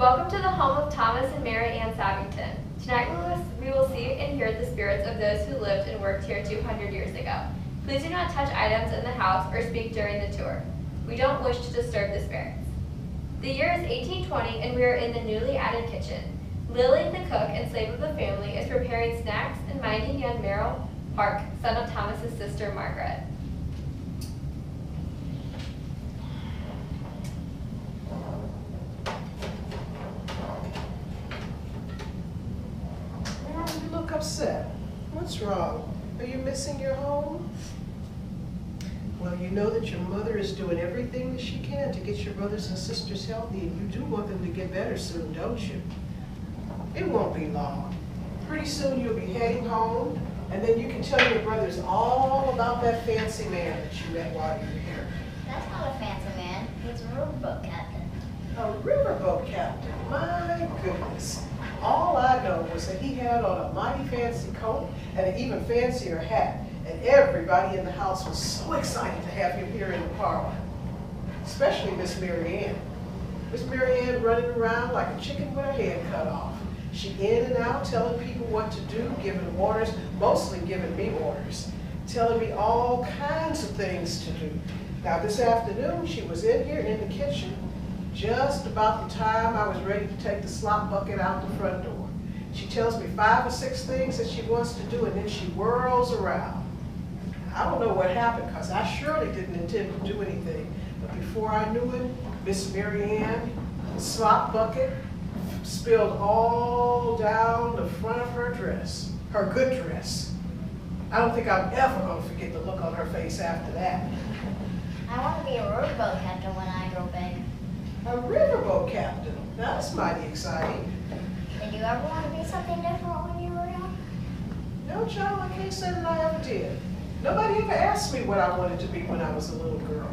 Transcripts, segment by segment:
Welcome to the home of Thomas and Mary Ann Sappington. Tonight we will see and hear the spirits of those who lived and worked here 200 years ago. Please do not touch items in the house or speak during the tour. We don't wish to disturb the spirits. The year is 1820 and we are in the newly added kitchen. Lily, the cook and slave of the family, is preparing snacks and minding young Merrill Park, son of Thomas's sister Margaret. You look upset. What's wrong? Are you missing your home? Well, you know that your mother is doing everything that she can to get your brothers and sisters healthy, and you do want them to get better soon, don't you? It won't be long. Pretty soon you'll be heading home, and then you can tell your brothers all about that fancy man that you met while you were here. That's not a fancy man. He's a riverboat captain. A riverboat captain? My goodness. All I know was that he had on a mighty fancy coat and an even fancier hat, and everybody in the house was so excited to have him here in the parlor, especially Miss Mary Ann. Miss Mary Ann running around like a chicken with her head cut off. She in and out telling people what to do, giving orders, mostly giving me orders, telling me all kinds of things to do. Now this afternoon she was in here in the kitchen just about the time I was ready to take the slop bucket out the front door. She tells me 5 or 6 things that she wants to do, and then she whirls around. I don't know what happened, because I surely didn't intend to do anything. But before I knew it, Miss Mary Ann, the slop bucket, spilled all down the front of her dress, her good dress. I don't think I'm ever going to forget the look on her face after that. I want to be a riverboat captain when I grow big. A riverboat captain? That's mighty exciting. Did you ever want to be something different when you were young? No, child, I can't say that I ever did. Nobody ever asked me what I wanted to be when I was a little girl.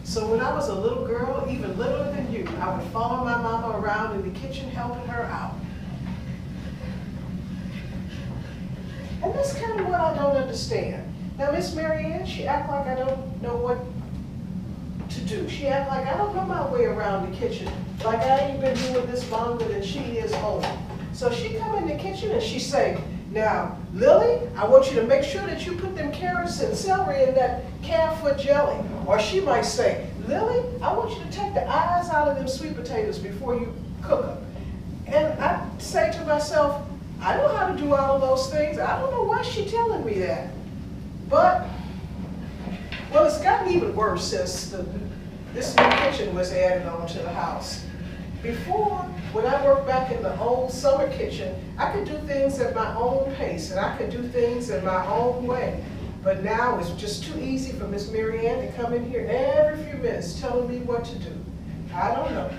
So when I was a little girl, even littler than you, I would follow my mama around in the kitchen helping her out. And that's kind of what I don't understand. Now, Miss Mary Ann, she act like I don't know what to do. She act like I don't know my way around the kitchen, like I ain't been doing this longer than she is old. So she come in the kitchen and she say, now, Lily, I want you to make sure that you put them carrots and celery in that calf foot jelly. Or she might say, Lily, I want you to take the eyes out of them sweet potatoes before you cook them. And I say to myself, I know how to do all of those things. I don't know why she's telling me that. But, well, it's gotten even worse since this new kitchen was added on to the house. Before, when I worked back in the old summer kitchen, I could do things at my own pace and I could do things in my own way. But now it's just too easy for Miss Mary Ann to come in here every few minutes telling me what to do. I don't know.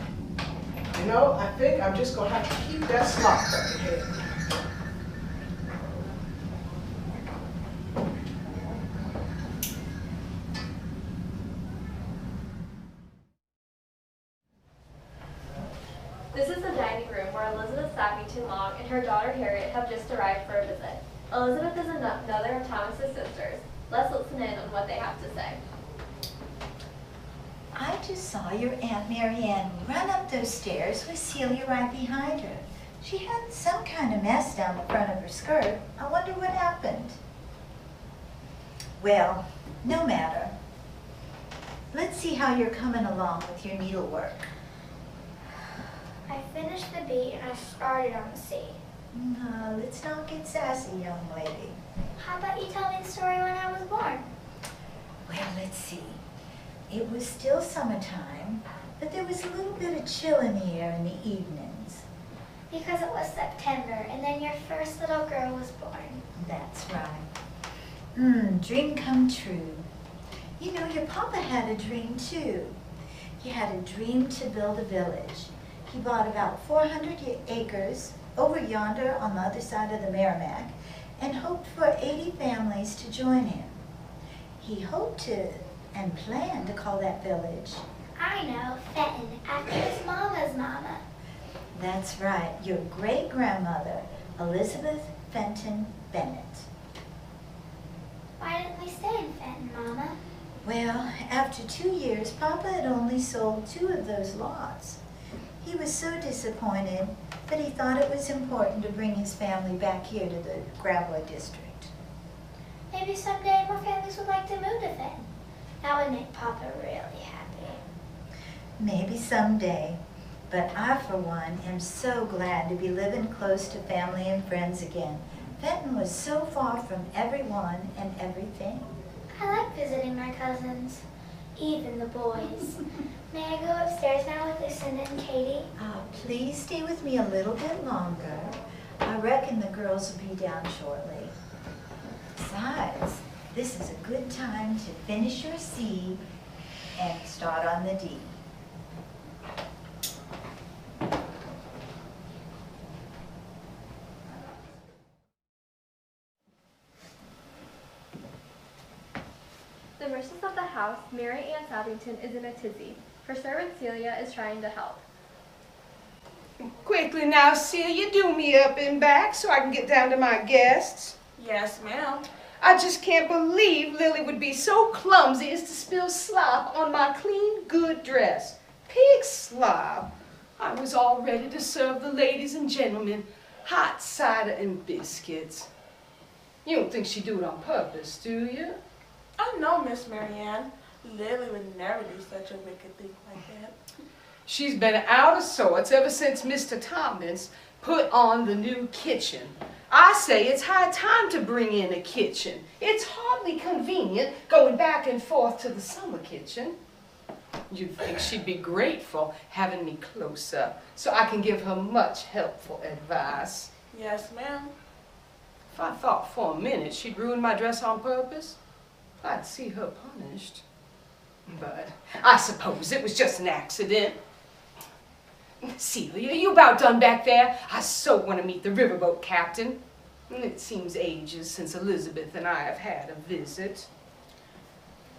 You know, I think I'm just going to have to keep that slop bucket head. This is the dining room where Elizabeth Sappington Long and her daughter Harriet have just arrived for a visit. Elizabeth is another of Thomas's sisters. Let's listen in on what they have to say. I just saw your Aunt Mary Ann run up those stairs with Celia right behind her. She had some kind of mess down the front of her skirt. I wonder what happened. Well, no matter. Let's see how you're coming along with your needlework. I finished the B and I started on the C. No, let's not get sassy, young lady. How about you tell me the story when I was born? Well, let's see. It was still summertime, but there was a little bit of chill in the air in the evenings. Because it was September and then your first little girl was born. That's right. Dream come true. You know, your papa had a dream too. He had a dream to build a village. He bought about 400 acres over yonder on the other side of the Merrimack and hoped for 80 families to join him. He hoped to and planned to call that village. I know, Fenton, after his mama's mama. That's right, your great-grandmother, Elizabeth Fenton Bennett. Why didn't we stay in Fenton, Mama? Well, after 2 years, Papa had only sold 2 of those lots. He was so disappointed, but he thought it was important to bring his family back here to the Crestwood district. Maybe someday more families would like to move to Fenton. That would make Papa really happy. Maybe someday, but I, for one, am so glad to be living close to family and friends again. Fenton was so far from everyone and everything. I like visiting my cousins, even the boys. May I go upstairs now with Lucinda and Katie? Please stay with me a little bit longer. I reckon the girls will be down shortly. Besides, this is a good time to finish your C and start on the D. The mistress of the house, Mary Ann Sappington, is in a tizzy. Her servant Celia is trying to help. Quickly now, Celia, do me up and back so I can get down to my guests. Yes, ma'am. I just can't believe Lily would be so clumsy as to spill slop on my clean, good dress. Pig slop. I was all ready to serve the ladies and gentlemen hot cider and biscuits. You don't think she'd do it on purpose, do you? I know, Miss Marianne. Lily would never do such a wicked thing like that. She's been out of sorts ever since Mr. Thomas put on the new kitchen. I say it's high time to bring in a kitchen. It's hardly convenient going back and forth to the summer kitchen. You'd think she'd be grateful having me close up so I can give her much helpful advice. Yes, ma'am. If I thought for a minute she'd ruin my dress on purpose, I'd see her punished. But I suppose it was just an accident. Celia, you about done back there? I so want to meet the riverboat captain. It seems ages since Elizabeth and I have had a visit.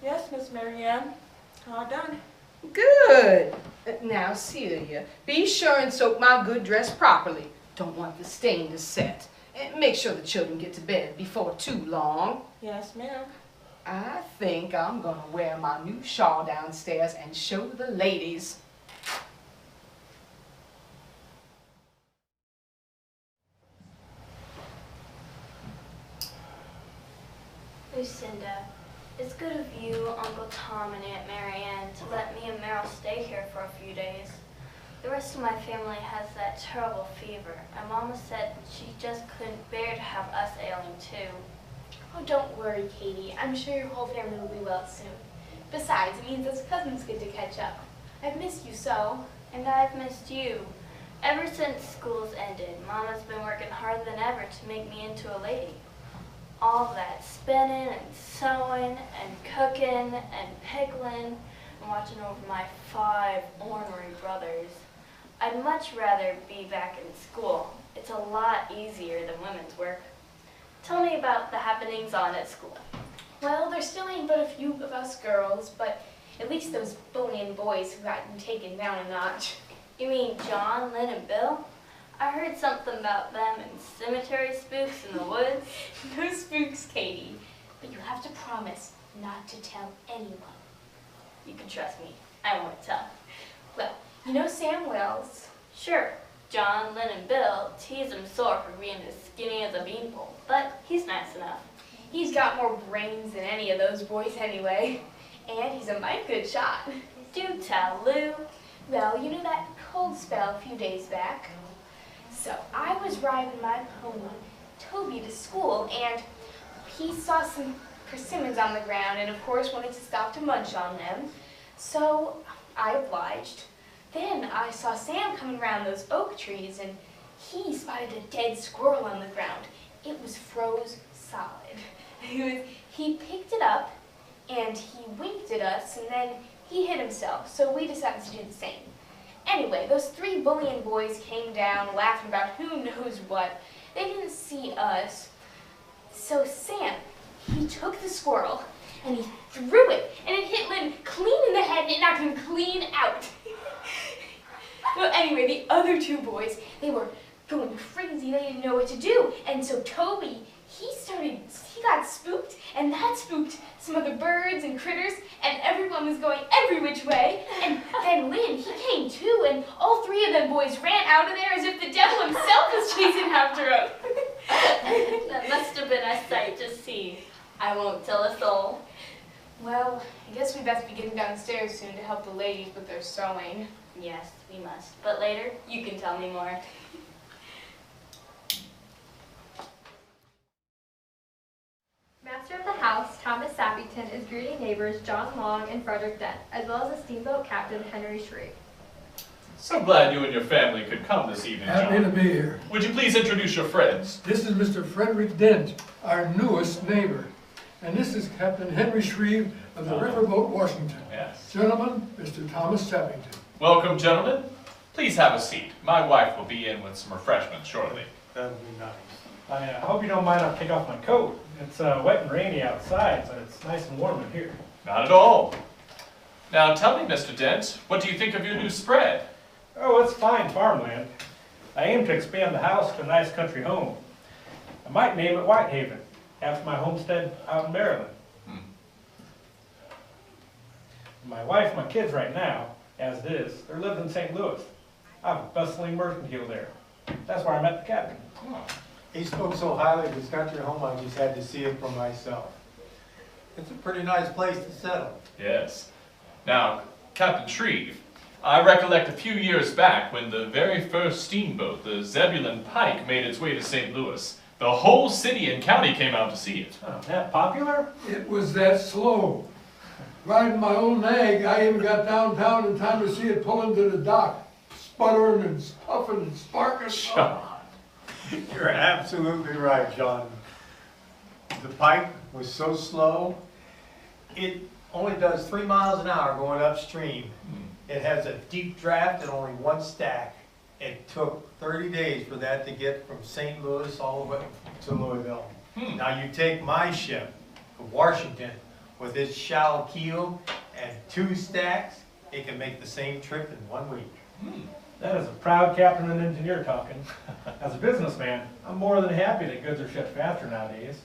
Yes, Miss Marianne. All done. Good. Now, Celia, be sure and soak my good dress properly. Don't want the stain to set. And make sure the children get to bed before too long. Yes, ma'am. I think I'm going to wear my new shawl downstairs and show the ladies. Lucinda, it's good of you, Uncle Tom, and Aunt Marianne to let me and Meryl stay here for a few days. The rest of my family has that terrible fever, and Mama said she just couldn't bear to have us ailing too. Oh, don't worry, Katie. I'm sure your whole family will be well soon. Besides, it means us cousins get to catch up. I've missed you so. And I've missed you. Ever since school's ended, Mama's been working harder than ever to make me into a lady. All that spinning and sewing and cooking and pickling and watching over my 5 ornery brothers. I'd much rather be back in school. It's a lot easier than women's work. Tell me about the happenings on at school. Well, there still ain't but a few of us girls, but at least those bullying boys who gotten taken down a notch. You mean John, Lynn, and Bill? I heard something about them and cemetery spooks in the woods. No spooks, Katie. But you have to promise not to tell anyone. You can trust me. I won't tell. Well, you know Sam Wells? Sure, John, Lynn, and Bill tease him sore for being as skinny as a beanpole, but he's nice enough. He's got more brains than any of those boys anyway. And he's a mighty good shot. Do tell, Lou. Well, you know that cold spell a few days back? So I was riding my pony, Toby, to school, and he saw some persimmons on the ground and of course wanted to stop to munch on them. So I obliged. Then I saw Sam coming around those oak trees and he spotted a dead squirrel on the ground. It was froze solid. He picked it up and he winked at us and then he hit himself, so we decided to do the same. Anyway, those 3 bullying boys came down laughing about who knows what. They didn't see us. So Sam, he took the squirrel and he threw it and it hit Lynn clean in the head and it knocked him clean out. Well, anyway, the other 2 boys, they were going crazy. They didn't know what to do. And so Toby, he got spooked and that spooked some other birds and critters, and everyone was going every which way. And then Lynn, he came too, and all three of them boys ran out of there as if the devil himself was chasing after them. That must have been a sight to see. I won't tell a soul. Well, I guess we best be getting downstairs soon to help the ladies with their sewing. Yes, we must. But later, you can tell me more. Master of the house, Thomas Sappington, is greeting neighbors John Long and Frederick Dent, as well as the steamboat captain Henry Shreve. So glad you and your family could come this evening, John. Happy to be here. Would you please introduce your friends? This is Mr. Frederick Dent, our newest neighbor. And this is Captain Henry Shreve of the Riverboat, Washington. Yes. Gentlemen, Mr. Thomas Sappington. Welcome, gentlemen. Please have a seat. My wife will be in with some refreshments shortly. That would be nice. I hope you don't mind I'll take off my coat. It's wet and rainy outside, but it's nice and warm in here. Not at all. Now tell me, Mr. Dent, what do you think of your new spread? Oh, it's fine farmland. I aim to expand the house to a nice country home. I might name it Whitehaven, after my homestead out in Maryland. My wife and my kids right now, as it is, they're living in St. Louis. I have a bustling mercantile there. That's where I met the captain. He spoke so highly of his country home, I just had to see it for myself. It's a pretty nice place to settle. Yes. Now, Captain Shreve, I recollect a few years back when the very first steamboat, the Zebulon Pike, made its way to St. Louis. The whole city and county came out to see it. Oh, that popular? It was that slow. Riding my old nag, I even got downtown in time to see it pull into the dock, sputtering and puffing and sparking. John. You're absolutely right, John. The Pike was so slow, it only does 3 miles an hour going upstream. It has a deep draft and only one stack. It took 30 days for that to get from St. Louis all the way to Louisville. Now you take my ship, the Washington, with its shallow keel and 2 stacks, it can make the same trip in 1 week. That is a proud captain and engineer talking. As a businessman, I'm more than happy that goods are shipped faster nowadays.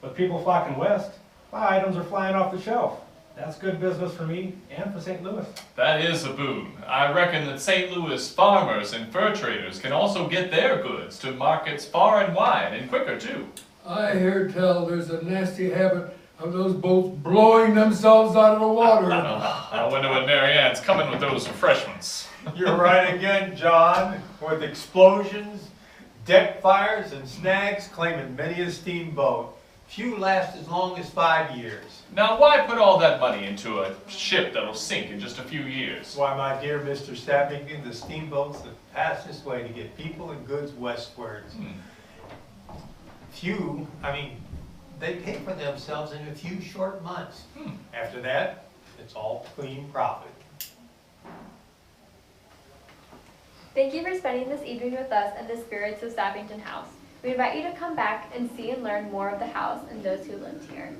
With people flocking west, my items are flying off the shelf. That's good business for me and for St. Louis. That is a boon. I reckon that St. Louis farmers and fur traders can also get their goods to markets far and wide, and quicker too. I hear tell there's a nasty habit of those boats blowing themselves out of the water. I wonder when Mary Ann's coming with those refreshments. You're right again, John. With explosions, deck fires, and snags claiming many a steamboat. Few last as long as 5 years. Now, why put all that money into a ship that'll sink in just a few years? Why, my dear Mr. Sappington, the steamboat's the fastest way to get people and goods westwards. They pay for themselves in a few short months. After that, it's all clean profit. Thank you for spending this evening with us and the spirits of Sappington House. We invite you to come back and see and learn more of the house and those who lived here.